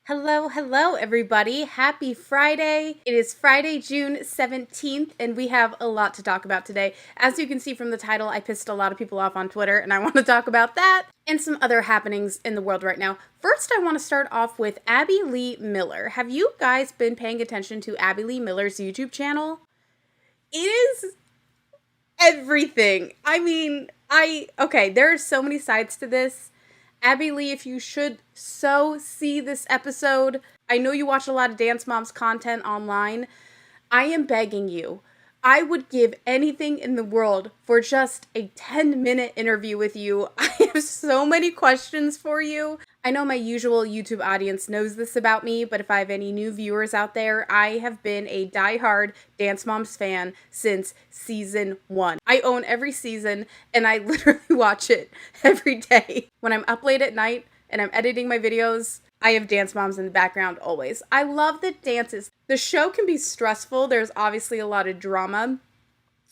Hello, hello, everybody. Happy Friday. It is Friday, June 17th, and we have a lot to talk about today. As you can see from the title, I pissed a lot of people off on Twitter, and I want to talk about that and some other happenings in the world right now. First, I want to start off with Abby Lee Miller. Have you guys been paying attention to Abby Lee Miller's YouTube channel? It is everything. Okay, there are so many sides to this. Abby Lee, if you should so see this episode, I know you watch a lot of Dance Moms content online. I am begging you. I would give anything in the world for just a 10-minute interview with you. I have so many questions for you. I know my usual YouTube audience knows this about me, but if I have any new viewers out there, I have been a diehard Dance Moms fan since season 1. I own every season, and I literally watch it every day. When I'm up late at night and I'm editing my videos, I have Dance Moms in the background always. I love the dances. The show can be stressful. There's obviously a lot of drama.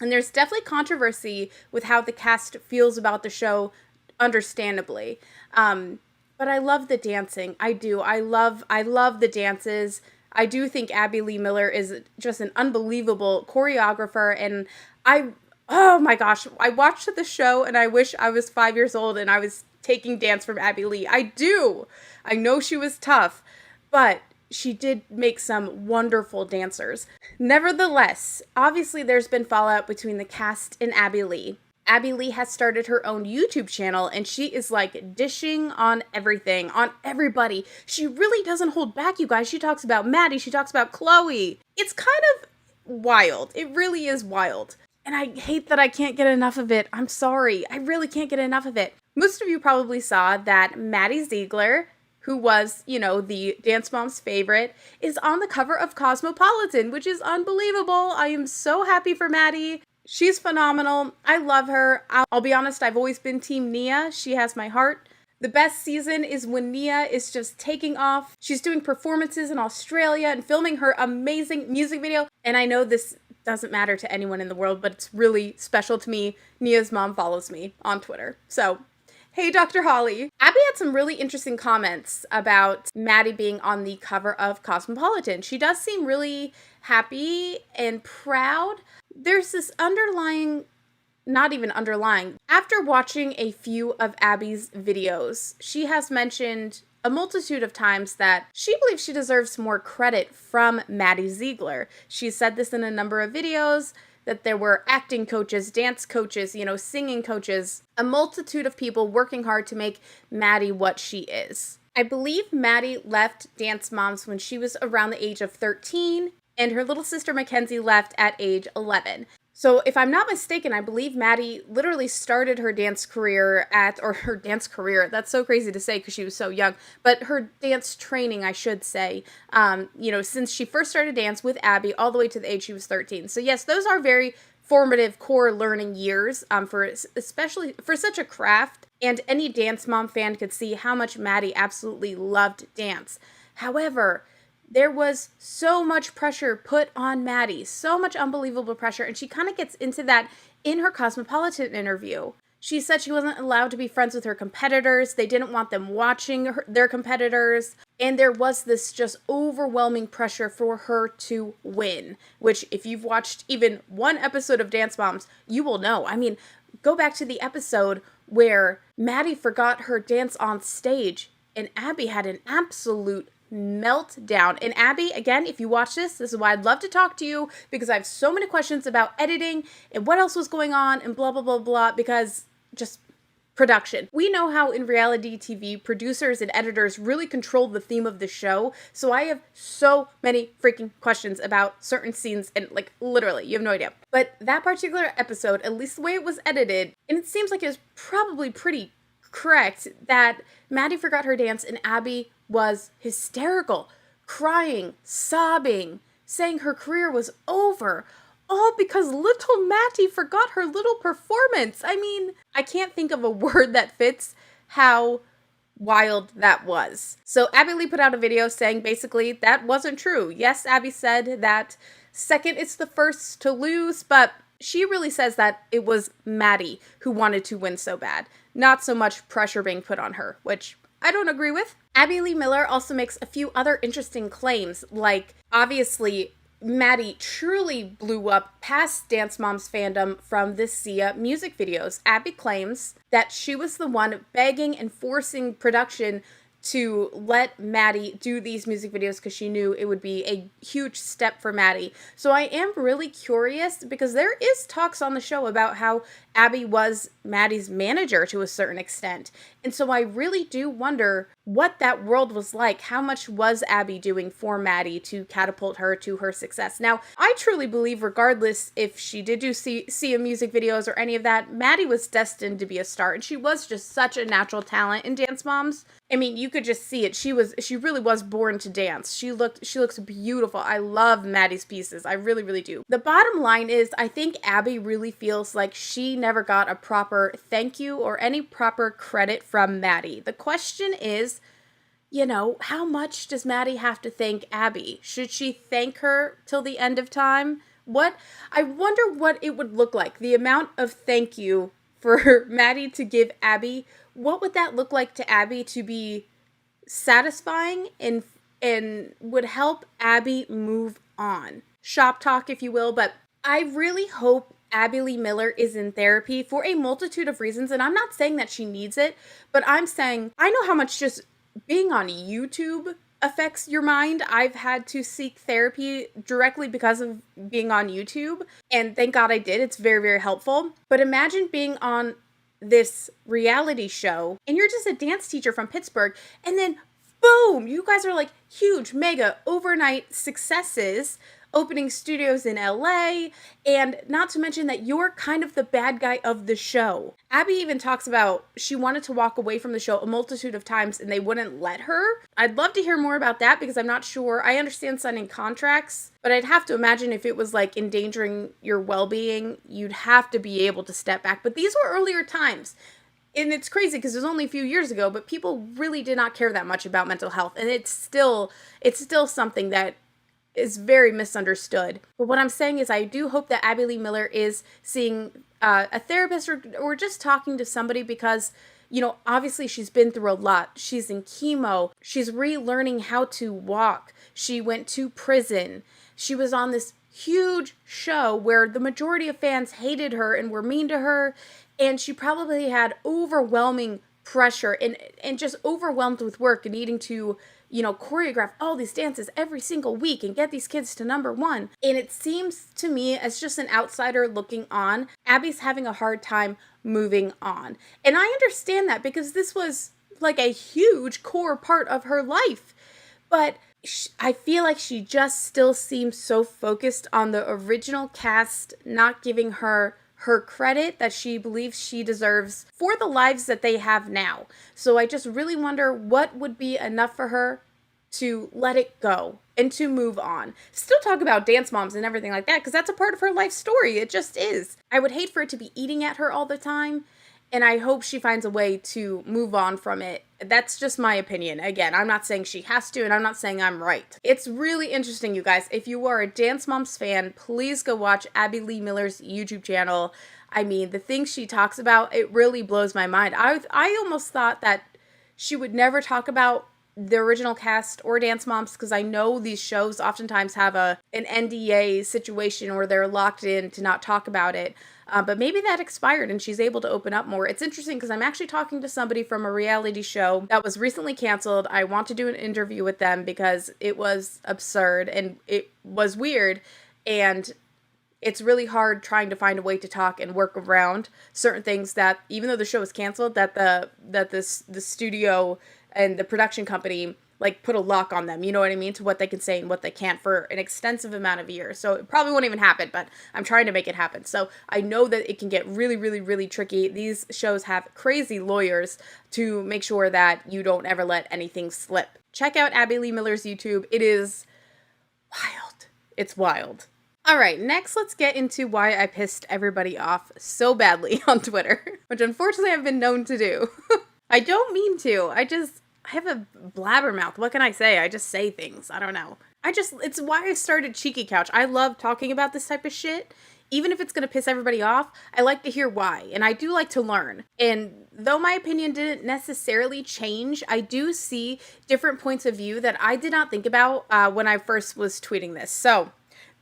And there's definitely controversy with how the cast feels about the show, understandably. But I love the dancing. I do. I love the dances. I do think Abby Lee Miller is just an unbelievable choreographer. And oh my gosh, I watched the show and I wish I was 5 years old and I was taking dance from Abby Lee. I do. I know she was tough, but she did make some wonderful dancers. Nevertheless, obviously there's been fallout between the cast and Abby Lee. Abby Lee has started her own YouTube channel and she is like dishing on everything, on everybody. She really doesn't hold back, you guys. She talks about Maddie, she talks about Chloe. It's kind of wild. It really is wild. And I hate that I can't get enough of it. I'm sorry. I really can't get enough of it. Most of you probably saw that Maddie Ziegler, who was, the Dance Mom's favorite, is on the cover of Cosmopolitan, which is unbelievable. I am so happy for Maddie. She's phenomenal. I love her. I'll be honest, I've always been Team Nia. She has my heart. The best season is when Nia is just taking off. She's doing performances in Australia and filming her amazing music video. And I know this doesn't matter to anyone in the world, but it's really special to me. Nia's mom follows me on Twitter. So, hey, Dr. Holly. Abby had some really interesting comments about Maddie being on the cover of Cosmopolitan. She does seem really happy and proud. There's this not even underlying. After watching a few of Abby's videos, she has mentioned a multitude of times that she believes she deserves more credit from Maddie Ziegler. She said this in a number of videos, that there were acting coaches, dance coaches, singing coaches, a multitude of people working hard to make Maddie what she is. I believe Maddie left Dance Moms when she was around the age of 13, and her little sister Mackenzie left at age 11. So if I'm not mistaken, I believe Maddie literally started her dance career that's so crazy to say because she was so young, but her dance training, I should say, since she first started dance with Abby all the way to the age she was 13. So yes, those are very formative core learning years especially for such a craft, and any Dance Mom fan could see how much Maddie absolutely loved dance. However, there was so much pressure put on Maddie, so much unbelievable pressure, and she kind of gets into that in her Cosmopolitan interview. She said she wasn't allowed to be friends with her competitors, they didn't want them watching their competitors, and there was this just overwhelming pressure for her to win, which if you've watched even one episode of Dance Moms, you will know. I mean, go back to the episode where Maddie forgot her dance on stage, and Abby had an absolute meltdown. And Abby, again, if you watch this is why I'd love to talk to you, because I have so many questions about editing and what else was going on and blah, blah, blah, blah, because just production. We know how in reality TV, producers and editors really control the theme of the show, so I have so many freaking questions about certain scenes, and literally, you have no idea. But that particular episode, at least the way it was edited, and it seems like it was probably pretty correct, that Maddie forgot her dance and Abby was hysterical, crying, sobbing, saying her career was over, all because little Maddie forgot her little performance. I mean, I can't think of a word that fits how wild that was. So Abby Lee put out a video saying basically that wasn't true. Yes, Abby said that second is the first to lose, but she really says that it was Maddie who wanted to win so bad, not so much pressure being put on her, which I don't agree with. Abby Lee Miller also makes a few other interesting claims, like, obviously, Maddie truly blew up past Dance Moms fandom from the Sia music videos. Abby claims that she was the one begging and forcing production to let Maddie do these music videos because she knew it would be a huge step for Maddie. So I am really curious because there is talks on the show about how Abby was Maddie's manager to a certain extent. And so I really do wonder what that world was like. How much was Abby doing for Maddie to catapult her to her success? Now, I truly believe regardless if she did do Sia music videos or any of that, Maddie was destined to be a star. And she was just such a natural talent in Dance Moms. I mean, you could just see it. She really was born to dance. She looks beautiful. I love Maddie's pieces. I really, really do. The bottom line is I think Abby really feels like she never got a proper thank you or any proper credit from Maddie. The question is, how much does Maddie have to thank Abby? Should she thank her till the end of time? I wonder what it would look like. The amount of thank you for Maddie to give Abby. What would that look like to Abby to be satisfying and would help Abby move on? Shop talk, if you will, but I really hope Abby Lee Miller is in therapy for a multitude of reasons, and I'm not saying that she needs it, but I'm saying I know how much just being on YouTube affects your mind. I've had to seek therapy directly because of being on YouTube, and thank God I did. It's very, very helpful. But imagine being on this reality show and you're just a dance teacher from Pittsburgh, and then boom, you guys are like huge, mega overnight successes, opening studios in LA, and not to mention that you're kind of the bad guy of the show. Abby even talks about she wanted to walk away from the show a multitude of times and they wouldn't let her. I'd love to hear more about that because I'm not sure. I understand signing contracts, but I'd have to imagine if it was like endangering your well-being, you'd have to be able to step back. But these were earlier times. And it's crazy because it was only a few years ago, but people really did not care that much about mental health. And it's still something that is very misunderstood. But what I'm saying is I do hope that Abby Lee Miller is seeing a therapist or just talking to somebody because, obviously she's been through a lot. She's in chemo. She's relearning how to walk. She went to prison. She was on this huge show where the majority of fans hated her and were mean to her. And she probably had overwhelming pressure and just overwhelmed with work and needing to, choreograph all these dances every single week and get these kids to number one. And it seems to me, as just an outsider looking on, Abby's having a hard time moving on. And I understand that because this was like a huge core part of her life. But I feel like she just still seems so focused on the original cast, not giving her credit that she believes she deserves for the lives that they have now. So I just really wonder what would be enough for her to let it go and to move on. Still talk about Dance Moms and everything like that because that's a part of her life story. It just is. I would hate for it to be eating at her all the time, and I hope she finds a way to move on from it. That's just my opinion. Again, I'm not saying she has to, and I'm not saying I'm right. It's really interesting, you guys. If you are a Dance Moms fan, please go watch Abby Lee Miller's YouTube channel. I mean, the things she talks about, it really blows my mind. I almost thought that she would never talk about the original cast or Dance Moms because I know these shows oftentimes have an NDA situation where they're locked in to not talk about it. But maybe that expired and she's able to open up more. It's interesting because I'm actually talking to somebody from a reality show that was recently canceled. I want to do an interview with them because it was absurd and it was weird. And it's really hard trying to find a way to talk and work around certain things that, even though the show was canceled, that the studio and the production company put a lock on them, you know what I mean, to what they can say and what they can't for an extensive amount of years. So it probably won't even happen, but I'm trying to make it happen. So I know that it can get really, really, really tricky. These shows have crazy lawyers to make sure that you don't ever let anything slip. Check out Abby Lee Miller's YouTube. It is wild. It's wild. All right, next let's get into why I pissed everybody off so badly on Twitter, which unfortunately I've been known to do. I don't mean to. I have a blabbermouth. What can I say? I just say things. I don't know. It's why I started Cheeky Couch. I love talking about this type of shit. even if it's going to piss everybody off, I like to hear why. And I do like to learn. And though my opinion didn't necessarily change, I do see different points of view that I did not think about when I first was tweeting this. So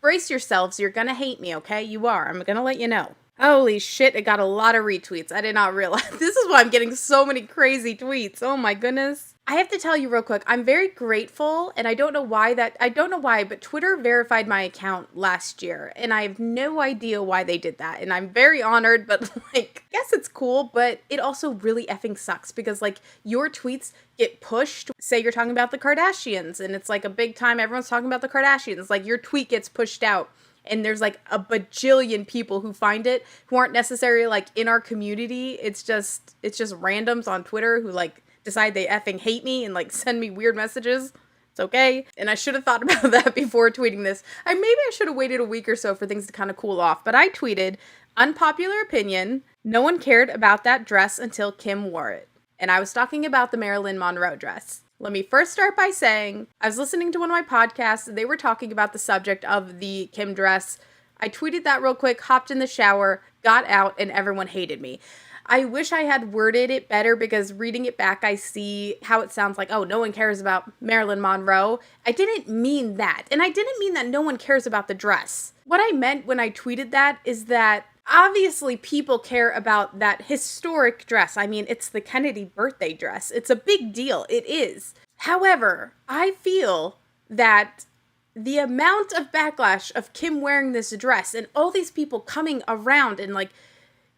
brace yourselves. You're going to hate me, okay? You are. I'm going to let you know. Holy shit, it got a lot of retweets. I did not realize. This is why I'm getting so many crazy tweets. Oh my goodness. I have to tell you real quick, I'm very grateful, and I don't know why, but Twitter verified my account last year, and I have no idea why they did that, and I'm very honored, but like, I guess it's cool, but it also really effing sucks, because like, your tweets get pushed. Say you're talking about the Kardashians, and it's like a big time, everyone's talking about the Kardashians, like your tweet gets pushed out, and there's like a bajillion people who find it, who aren't necessarily like in our community. It's just randoms on Twitter who like decide they effing hate me and like send me weird messages. It's okay. And I should have thought about that before tweeting this. Maybe I should have waited a week or so for things to kind of cool off. But I tweeted, unpopular opinion, no one cared about that dress until Kim wore it. And I was talking about the Marilyn Monroe dress. Let me first start by saying, I was listening to one of my podcasts, and they were talking about the subject of the Kim dress. I tweeted that real quick, hopped in the shower, got out, and everyone hated me. I wish I had worded it better, because reading it back, I see how it sounds like, oh, no one cares about Marilyn Monroe. I didn't mean that. And I didn't mean that no one cares about the dress. What I meant when I tweeted that is that obviously people care about that historic dress. I mean, it's the Kennedy birthday dress. It's a big deal. It is. However, I feel that the amount of backlash of Kim wearing this dress and all these people coming around and like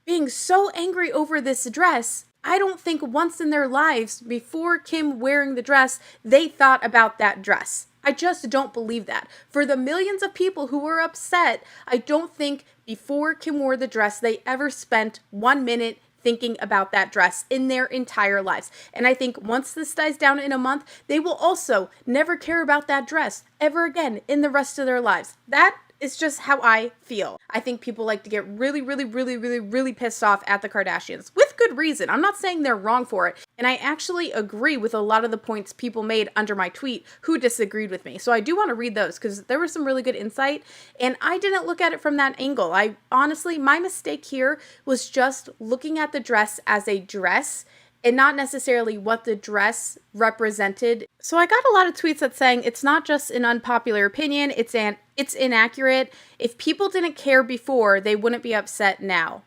being so angry over this dress, I don't think once in their lives before Kim wearing the dress, they thought about that dress. I just don't believe that. For the millions of people who were upset, I don't think before Kim wore the dress, they ever spent 1 minute thinking about that dress in their entire lives. And I think once this dies down in a month, they will also never care about that dress ever again in the rest of their lives. That is just how I feel. I think people like to get really pissed off at the Kardashians with good reason. I'm not saying they're wrong for it. And I actually agree with a lot of the points people made under my tweet who disagreed with me. So I do want to read those because there was some really good insight. And I didn't look at it from that angle. I honestly, my mistake here was just looking at the dress as a dress and not necessarily what the dress represented. So I got a lot of tweets that saying it's not just an unpopular opinion, it's inaccurate. If people didn't care before, they wouldn't be upset now.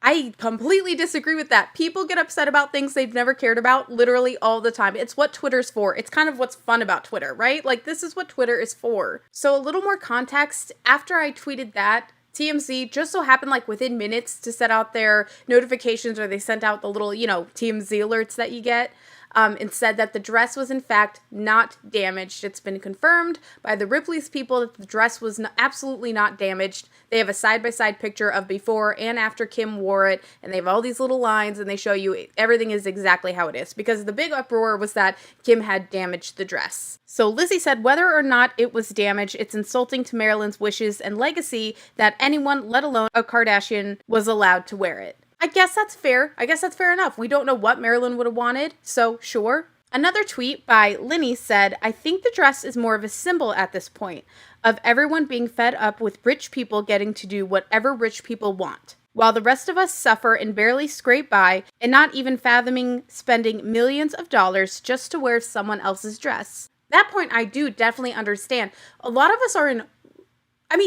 I completely disagree with that. People get upset about things they've never cared about literally all the time. It's what Twitter's for. It's kind of what's fun about Twitter, right? Like, this is what Twitter is for. So a little more context, after I tweeted that, TMZ just so happened like within minutes to set out their notifications, or they sent out the little, TMZ alerts that you get, and said that the dress was in fact not damaged. It's been confirmed by the Ripley's people that the dress was absolutely not damaged. They have a side-by-side picture of before and after Kim wore it, and they have all these little lines, and they show you everything is exactly how it is, because the big uproar was that Kim had damaged the dress. So Lizzie said whether or not it was damaged, it's insulting to Marilyn's wishes and legacy that anyone, let alone a Kardashian, was allowed to wear it. I guess that's fair. I guess that's fair enough. We don't know what Marilyn would have wanted, so sure. Another tweet by Linny said, I think the dress is more of a symbol at this point of everyone being fed up with rich people getting to do whatever rich people want, while the rest of us suffer and barely scrape by and not even fathoming spending millions of dollars just to wear someone else's dress. That point I do definitely understand. A lot of us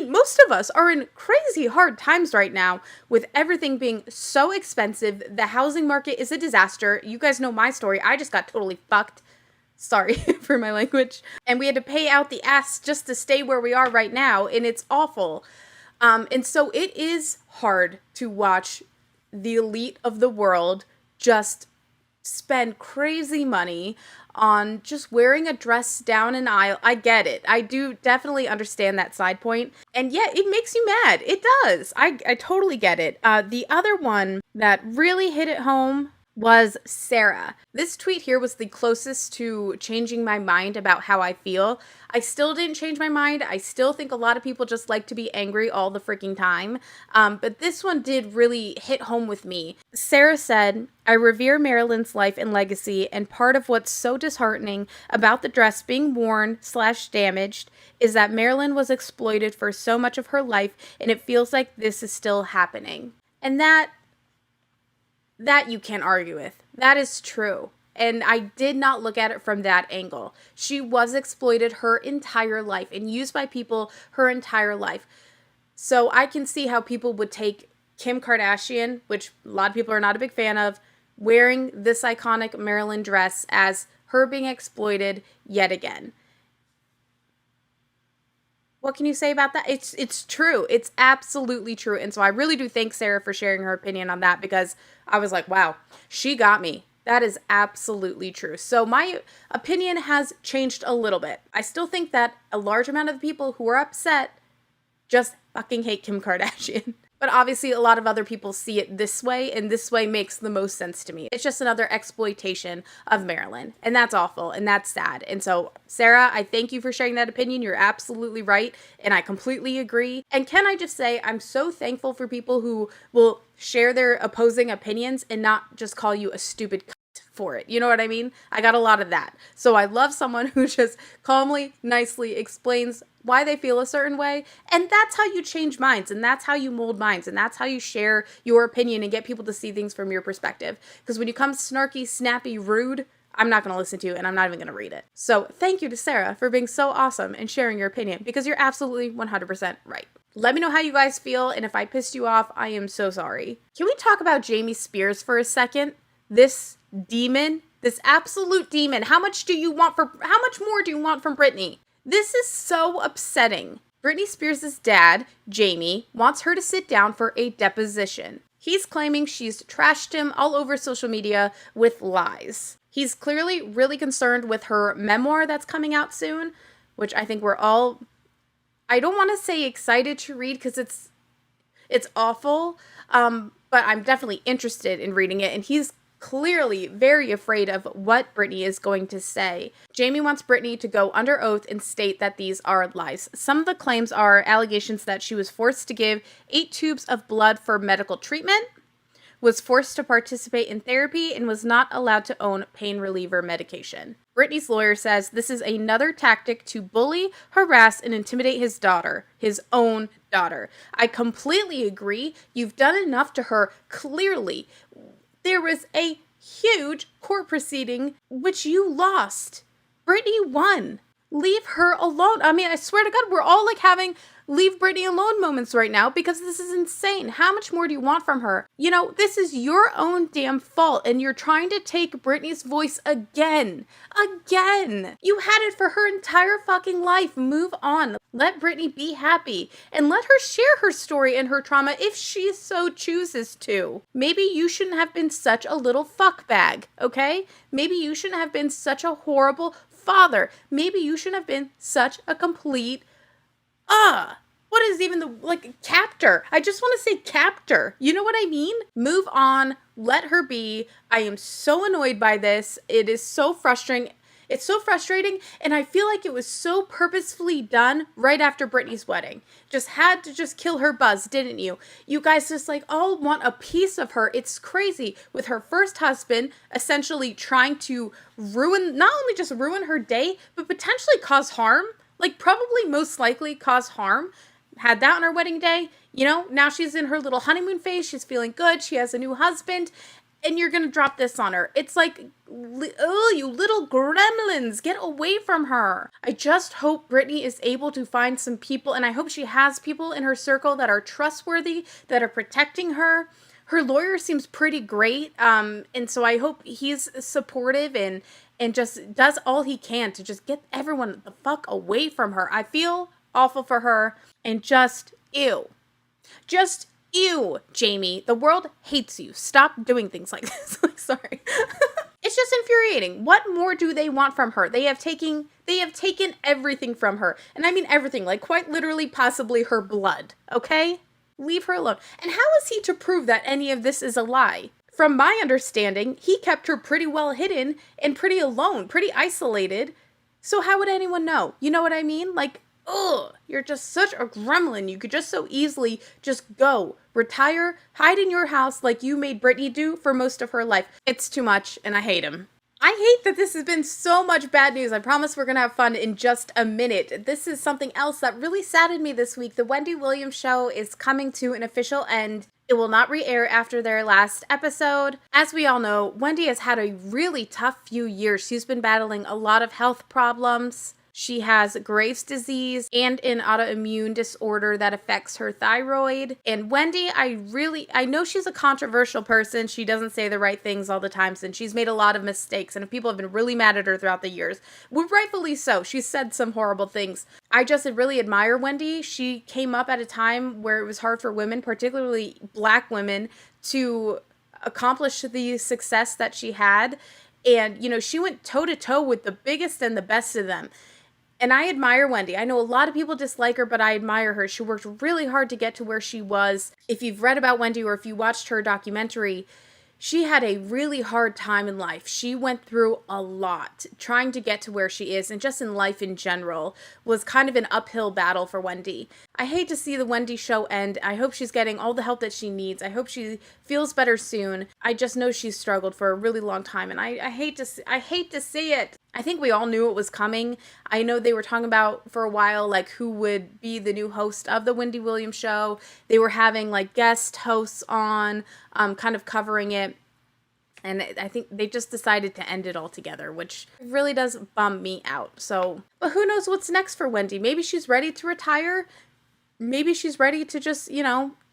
most of us are in crazy hard times right now with everything being so expensive. The housing market is a disaster. You guys know my story. I just got totally fucked. Sorry for my language. And we had to pay out the ass just to stay where we are right now, and it's awful. And so it is hard to watch the elite of the world just spend crazy money on just wearing a dress down an aisle. I get it. I do definitely understand that side point. And yeah, it makes you mad. It does. I totally get it. The other one that really hit it home was Sarah. This tweet here was the closest to changing my mind about how I feel. I still didn't change my mind. I still think a lot of people just like to be angry all the freaking time. But this one did really hit home with me. Sarah said, I revere Marilyn's life and legacy, and part of what's so disheartening about the dress being worn/damaged is that Marilyn was exploited for so much of her life, and it feels like this is still happening. And that you can't argue with. That is true. And I did not look at it from that angle. She was exploited her entire life and used by people her entire life. So I can see how people would take Kim Kardashian, which a lot of people are not a big fan of, wearing this iconic Marilyn dress as her being exploited yet again. What can you say about that? It's true. It's absolutely true. And so I really do thank Sarah for sharing her opinion on that, because I was like, wow, she got me. That is absolutely true. So my opinion has changed a little bit. I still think that a large amount of the people who are upset just fucking hate Kim Kardashian. But obviously a lot of other people see it this way, and this way makes the most sense to me. It's just another exploitation of Marilyn, and that's awful, and that's sad. And so, Sarah, I thank you for sharing that opinion. You're absolutely right, and I completely agree. And can I just say, I'm so thankful for people who will share their opposing opinions and not just call you a stupid for it. You know what I mean? I got a lot of that. So I love someone who just calmly, nicely explains why they feel a certain way. And that's how you change minds, and that's how you mold minds, and that's how you share your opinion and get people to see things from your perspective. Because when you come snarky, snappy, rude, I'm not going to listen to you, and I'm not even going to read it. So thank you to Sarah for being so awesome and sharing your opinion, because you're absolutely 100% right. Let me know how you guys feel, and if I pissed you off, I am so sorry. Can we talk about Jamie Spears for a second? This demon, this absolute demon. How much more do you want from Britney? This is so upsetting. Britney Spears' dad, Jamie, wants her to sit down for a deposition. He's claiming she's trashed him all over social media with lies. He's clearly really concerned with her memoir that's coming out soon, which I think we're all, I don't want to say excited to read because it's awful, but I'm definitely interested in reading it, and he's clearly very afraid of what Britney is going to say. Jamie wants Britney to go under oath and state that these are lies. Some of the claims are allegations that she was forced to give 8 tubes of blood for medical treatment, was forced to participate in therapy, and was not allowed to own pain reliever medication. Britney's lawyer says this is another tactic to bully, harass, and intimidate his daughter, his own daughter. I completely agree. You've done enough to her, clearly. There was a huge court proceeding which you lost. Britney won. Leave her alone. I mean, I swear to God, we're all like having leave Britney alone moments right now, because this is insane. How much more do you want from her? You know, this is your own damn fault, and you're trying to take Britney's voice again. Again. You had it for her entire fucking life. Move on. Let Britney be happy, and let her share her story and her trauma if she so chooses to. Maybe you shouldn't have been such a little fuckbag, okay? Maybe you shouldn't have been such a horrible father. Maybe you shouldn't have been such a complete what is even the, captor? I just want to say captor. You know what I mean? Move on. Let her be. I am so annoyed by this. It is so frustrating. It's so frustrating, and I feel like it was so purposefully done right after Britney's wedding. Just had to just kill her buzz, didn't you? You guys just all want a piece of her. It's crazy. With her first husband essentially trying to not only just ruin her day, but potentially cause harm. Probably most likely cause harm. Had that on her wedding day. You know, now she's in her little honeymoon phase. She's feeling good. She has a new husband. And you're going to drop this on her. It's like, oh, you little gremlins, get away from her. I just hope Britney is able to find some people, and I hope she has people in her circle that are trustworthy, that are protecting her. Her lawyer seems pretty great, and so I hope he's supportive and just does all he can to just get everyone the fuck away from her. I feel awful for her, and just ew. Just ew, Jamie. The world hates you. Stop doing things like this. Sorry. It's just infuriating. What more do they want from her? They have taken everything from her. And I mean everything, quite literally, possibly her blood, okay? Leave her alone. And how is he to prove that any of this is a lie? From my understanding, he kept her pretty well hidden and pretty alone, pretty isolated. So how would anyone know? You know what I mean? Like, ugh, you're just such a gremlin. You could just so easily just go, retire, hide in your house like you made Britney do for most of her life. It's too much, and I hate him. I hate that this has been so much bad news. I promise we're going to have fun in just a minute. This is something else that really saddened me this week. The Wendy Williams show is coming to an official end. It will not re-air after their last episode. As we all know, Wendy has had a really tough few years. She's been battling a lot of health problems. She has Graves' disease and an autoimmune disorder that affects her thyroid. And Wendy, I know she's a controversial person. She doesn't say the right things all the time, and she's made a lot of mistakes. And people have been really mad at her throughout the years. Well, rightfully so. She's said some horrible things. I just really admire Wendy. She came up at a time where it was hard for women, particularly Black women, to accomplish the success that she had. And, she went toe-to-toe with the biggest and the best of them. And I admire Wendy. I know a lot of people dislike her, but I admire her. She worked really hard to get to where she was. If you've read about Wendy or if you watched her documentary, she had a really hard time in life. She went through a lot trying to get to where she is, and just in life in general was kind of an uphill battle for Wendy. I hate to see the Wendy show end. I hope she's getting all the help that she needs. I hope she feels better soon. I just know she's struggled for a really long time, and I hate to see it. I think we all knew it was coming. I know they were talking about for a while, like, who would be the new host of the Wendy Williams show. They were having, like, guest hosts on, kind of covering it. And I think they just decided to end it altogether, which really does bum me out. So, but who knows what's next for Wendy? Maybe she's ready to retire. Maybe she's ready to just,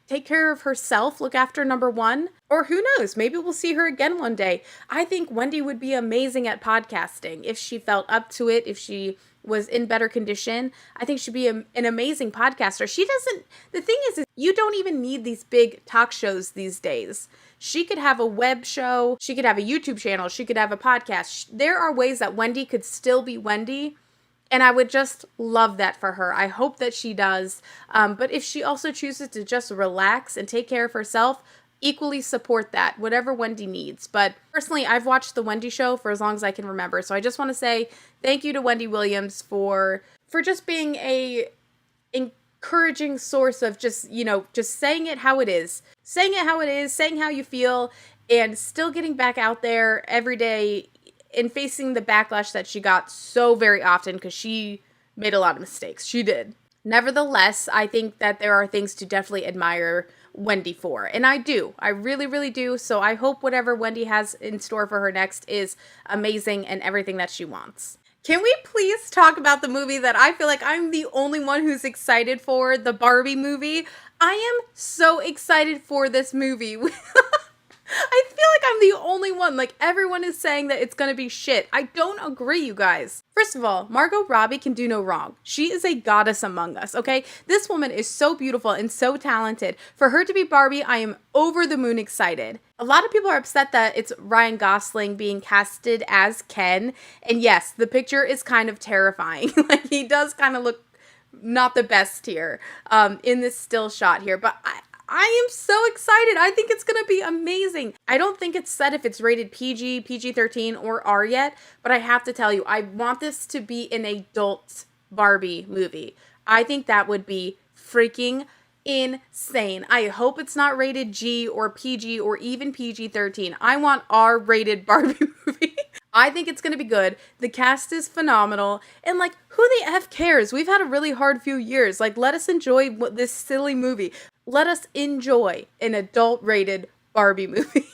take care of herself, look after number one. Or who knows? Maybe we'll see her again one day. I think Wendy would be amazing at podcasting if she felt up to it, if she was in better condition. I think she'd be an amazing podcaster. The thing is you don't even need these big talk shows these days. She could have a web show. She could have a YouTube channel. She could have a podcast. There are ways that Wendy could still be Wendy. And I would just love that for her. I hope that she does. But if she also chooses to just relax and take care of herself, equally support that, whatever Wendy needs. But personally, I've watched The Wendy Show for as long as I can remember. So I just want to say thank you to Wendy Williams for just being a encouraging source of just saying it how it is. Saying it how it is, saying how you feel, and still getting back out there every day and facing the backlash that she got so very often because she made a lot of mistakes. She did. Nevertheless, I think that there are things to definitely admire Wendy for. And I do. I really, really do. So I hope whatever Wendy has in store for her next is amazing and everything that she wants. Can we please talk about the movie that I feel like I'm the only one who's excited for, the Barbie movie? I am so excited for this movie. I feel like I'm the only one. Like, everyone is saying that it's gonna be shit. I don't agree, you guys. First of all, Margot Robbie can do no wrong. She is a goddess among us, okay? This woman is so beautiful and so talented. For her to be Barbie, I am over the moon excited. A lot of people are upset that it's Ryan Gosling being casted as Ken. And yes, the picture is kind of terrifying. Like, he does kind of look not the best here in this still shot here. But I am so excited. I think it's going to be amazing. I don't think it's said if it's rated PG, PG-13, or R yet, but I have to tell you, I want this to be an adult Barbie movie. I think that would be freaking insane. I hope it's not rated G or PG or even PG-13. I want R-rated Barbie movie. I think it's going to be good. The cast is phenomenal. And, like, who the F cares? We've had a really hard few years. Like, let us enjoy this silly movie. Let us enjoy an adult-rated Barbie movie.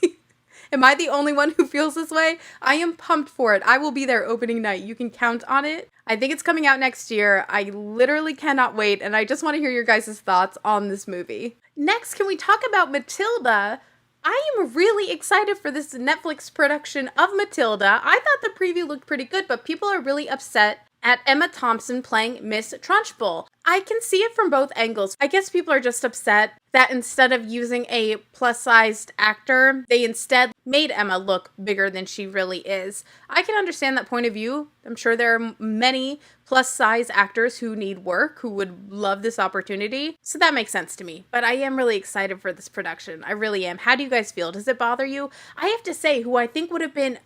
Am I the only one who feels this way? I am pumped for it. I will be there opening night. You can count on it. I think it's coming out next year. I literally cannot wait, and I just want to hear your guys' thoughts on this movie. Next, can we talk about Matilda? I am really excited for this Netflix production of Matilda. I thought the preview looked pretty good, but people are really upset at Emma Thompson playing Miss Trunchbull. I can see it from both angles. I guess people are just upset that instead of using a plus-sized actor, they instead made Emma look bigger than she really is. I can understand that point of view. I'm sure there are many plus-size actors who need work, who would love this opportunity. So that makes sense to me. But I am really excited for this production. I really am. How do you guys feel? Does it bother you? I have to say, who I think would have been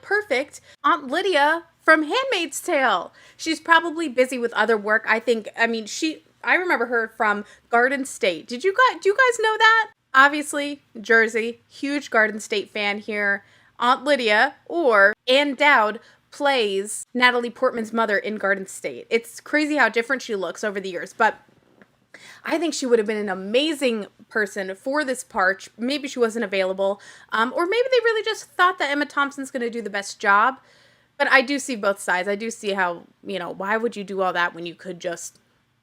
perfect, Aunt Lydia from Handmaid's Tale. She's probably busy with other work. I remember her from Garden State. Do you guys know that? Obviously, Jersey, huge Garden State fan here. Aunt Lydia, or Ann Dowd, plays Natalie Portman's mother in Garden State. It's crazy how different she looks over the years, but I think she would have been an amazing person for this part. Maybe she wasn't available, or maybe they really just thought that Emma Thompson's going to do the best job. But I do see both sides. I do see how, why would you do all that when you could just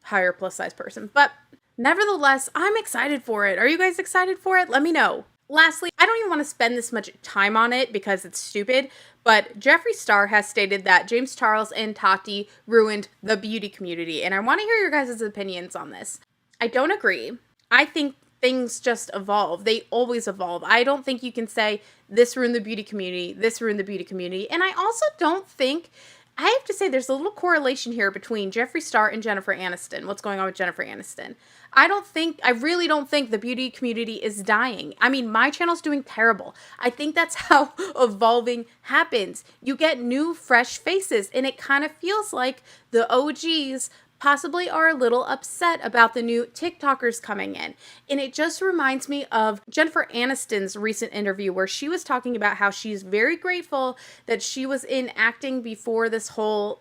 hire a plus-size person? But nevertheless, I'm excited for it. Are you guys excited for it? Let me know. Lastly, I don't even want to spend this much time on it because it's stupid, but Jeffree Star has stated that James Charles and Tati ruined the beauty community, and I want to hear your guys' opinions on this. I don't agree. I think things just evolve. They always evolve. I don't think you can say this ruined the beauty community, this ruined the beauty community. And I also don't think, I have to say there's a little correlation here between Jeffree Star and Jennifer Aniston. What's going on with Jennifer Aniston? I really don't think the beauty community is dying. I mean, my channel's doing terrible. I think that's how evolving happens. You get new, fresh faces, and it kind of feels like the OGs possibly are a little upset about the new TikTokers coming in. And it just reminds me of Jennifer Aniston's recent interview where she was talking about how she's very grateful that she was in acting before this whole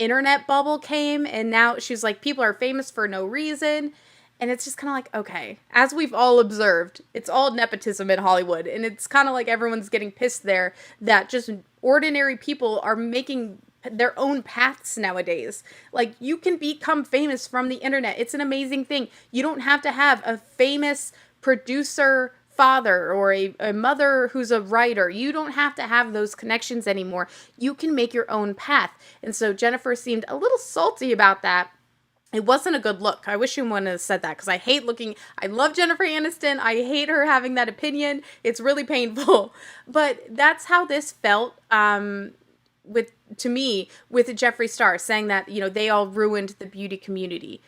internet bubble came. And now she's like, people are famous for no reason. And it's just kind of like, okay, as we've all observed, it's all nepotism in Hollywood. And it's kind of like everyone's getting pissed there that just ordinary people are making their own paths nowadays. Like, you can become famous from the internet. It's an amazing thing. You don't have to have a famous producer father or a mother who's a writer. You don't have to have those connections anymore. You can make your own path. And so Jennifer seemed a little salty about that. It wasn't a good look. I wish she wouldn't have said that because I love Jennifer Aniston. I hate her having that opinion. It's really painful. But that's how this felt with Jeffree Star saying that, they all ruined the beauty community.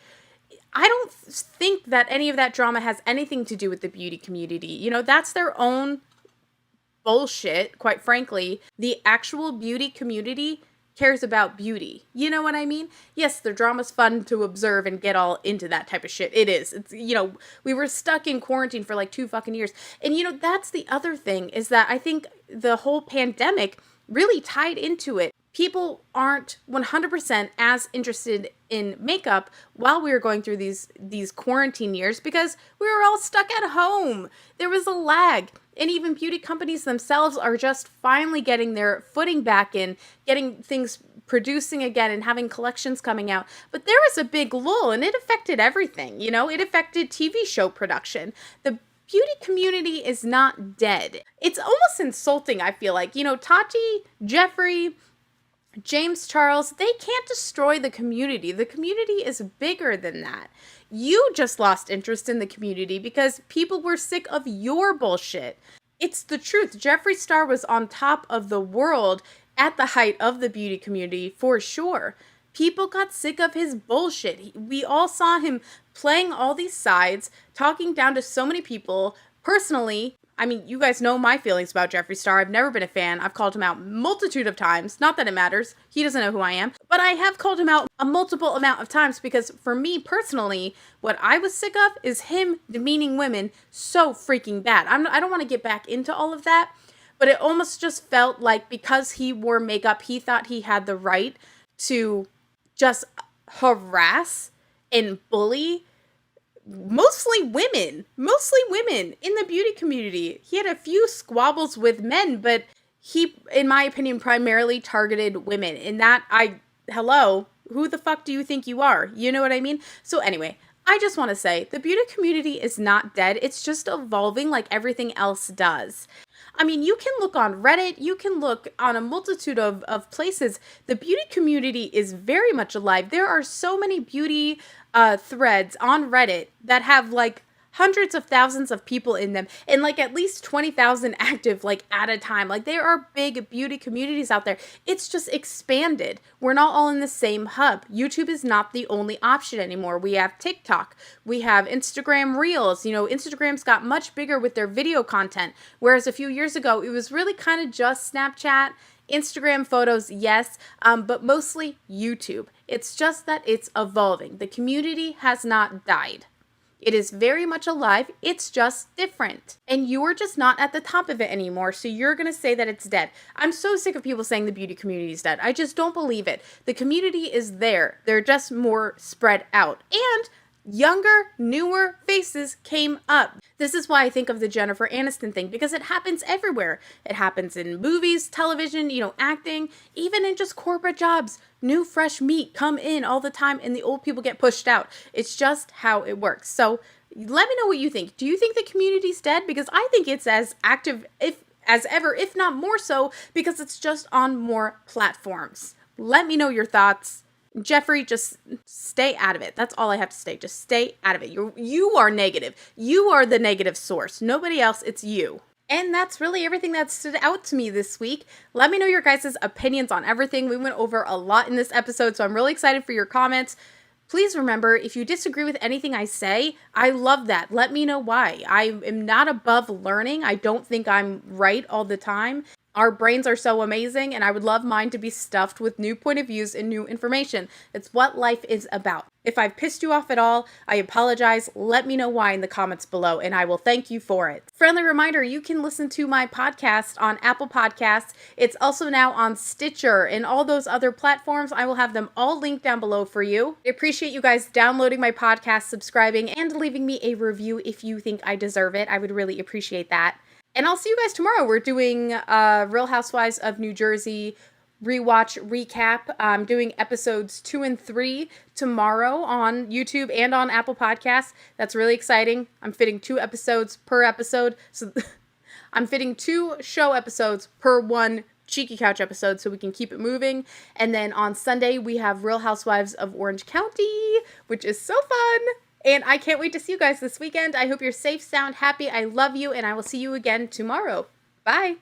I don't think that any of that drama has anything to do with the beauty community. That's their own bullshit, quite frankly. The actual beauty community cares about beauty. You know what I mean? Yes, the drama's fun to observe and get all into that type of shit. It is. It's, we were stuck in quarantine for like 2 fucking years. And, that's the other thing is that I think the whole pandemic really tied into it. People aren't 100% as interested in makeup while we were going through these quarantine years because we were all stuck at home. There was a lag. And even beauty companies themselves are just finally getting their footing back in, getting things producing again and having collections coming out. But there was a big lull and it affected everything. It affected TV show production. The beauty community is not dead. It's almost insulting, I feel like. Tati, Jeffree, James Charles, they can't destroy the community. The community is bigger than that. You just lost interest in the community because people were sick of your bullshit. It's the truth. Jeffree Star was on top of the world at the height of the beauty community, for sure. People got sick of his bullshit. We all saw him playing all these sides, talking down to so many people. Personally, you guys know my feelings about Jeffree Star. I've never been a fan. I've called him out multitude of times. Not that it matters. He doesn't know who I am. But I have called him out a multiple amount of times because for me personally, what I was sick of is him demeaning women so freaking bad. I don't want to get back into all of that, but it almost just felt like because he wore makeup, he thought he had the right to just harass and bully mostly women in the beauty community. He had a few squabbles with men, but he, in my opinion, primarily targeted women. And hello, who the fuck do you think you are? You know what I mean? So anyway, I just want to say the beauty community is not dead. It's just evolving like everything else does. I mean, you can look on Reddit, you can look on a multitude of places. The beauty community is very much alive. There are so many beauty threads on Reddit that have like hundreds of thousands of people in them and like at least 20,000 active like at a time. Like there are big beauty communities out there. It's just expanded. We're not all in the same hub. YouTube is not the only option anymore. We have TikTok. We have Instagram Reels. You know, Instagram's got much bigger with their video content. Whereas a few years ago, it was really kind of just Snapchat, Instagram photos, yes, but mostly YouTube. It's just that it's evolving. The community has not died. It is very much alive. It's just different. And you are just not at the top of it anymore. So you're going to say that it's dead. I'm so sick of people saying the beauty community is dead. I just don't believe it. The community is there. They're just more spread out. And younger, newer faces came up. This is why I think of the Jennifer Aniston thing, because it happens everywhere. It happens in movies, television, you know, acting, even in just corporate jobs. New fresh meat come in all the time and the old people get pushed out. It's just how it works. So let me know what you think. Do you think the community's dead? Because I think it's as active as ever, if not more so, because it's just on more platforms. Let me know your thoughts. Jeffree, just stay out of it. That's all I have to say. Just stay out of it. You are negative. You are the negative source. Nobody else. It's you. And that's really everything that stood out to me this week. Let me know your guys' opinions on everything. We went over a lot in this episode, so I'm really excited for your comments. Please remember, if you disagree with anything I say, I love that. Let me know why. I am not above learning. I don't think I'm right all the time. Our brains are so amazing, and I would love mine to be stuffed with new point of views and new information. It's what life is about. If I've pissed you off at all, I apologize. Let me know why in the comments below, and I will thank you for it. Friendly reminder, you can listen to my podcast on Apple Podcasts. It's also now on Stitcher and all those other platforms. I will have them all linked down below for you. I appreciate you guys downloading my podcast, subscribing, and leaving me a review if you think I deserve it. I would really appreciate that. And I'll see you guys tomorrow. We're doing Real Housewives of New Jersey rewatch recap. I'm doing episodes 2 and 3 tomorrow on YouTube and on Apple Podcasts. That's really exciting. I'm fitting 2 episodes per episode. So I'm fitting 2 show episodes per 1 Cheeky Couch episode so we can keep it moving. And then on Sunday, we have Real Housewives of Orange County, which is so fun. And I can't wait to see you guys this weekend. I hope you're safe, sound, happy. I love you, and I will see you again tomorrow. Bye.